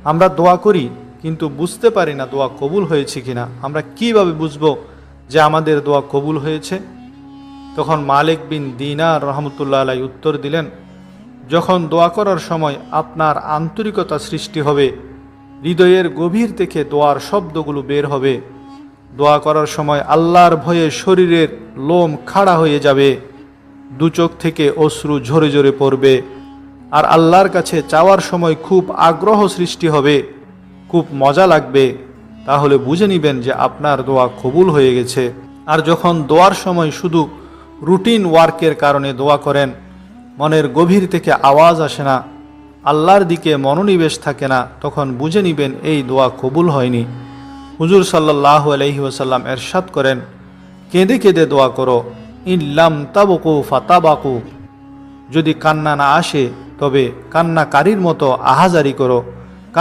আমরা দোয়া করি কিন্তু বুঝতে পারি না দোয়া কবুল হয়েছে কিনা। আমরা কিভাবে বুঝবো যে আমাদের দোয়া কবুল হয়েছে? তখন মালিক বিন দিনার রহমতুল্লাহ আলাইহি উত্তর দিলেন, যখন দোয়া করার সময় আপনার আন্তরিকতা সৃষ্টি হবে, হৃদয়ের গভীর থেকে দোয়ার শব্দগুলো বের হবে, দোয়া করার সময় আল্লাহর ভয়ে শরীরের লোম খাড়া হয়ে যাবে, দু চোখ থেকে অশ্রু ঝরে ঝরে পড়বে, আর আল্লাহর কাছে চাওয়ার সময় খুব আগ্রহ সৃষ্টি হবে, খুব মজা লাগবে, তাহলে বুঝে নেবেন যে আপনার দোয়া কবুল হয়ে গেছে। আর যখন দোয়ার সময় শুধু রুটিন ওয়ার্কের কারণে দোয়া করেন, মনের গভীর থেকে আওয়াজ আসে না, আল্লাহর দিকে মনোনিবেশ থাকে না, তখন বুঝে নেবেন এই দোয়া কবুল হয়নি। হুজুর সাল্লাল্লাহু আলাইহি ওয়াসাল্লাম এরশাদ করেন, কেঁদে কেঁদে দোয়া করো, ইল্লাম তাবকু ফাতাবাকু, যদি কান্না না আসে তবে কান্নাকারীর মতো আহাজারি করো।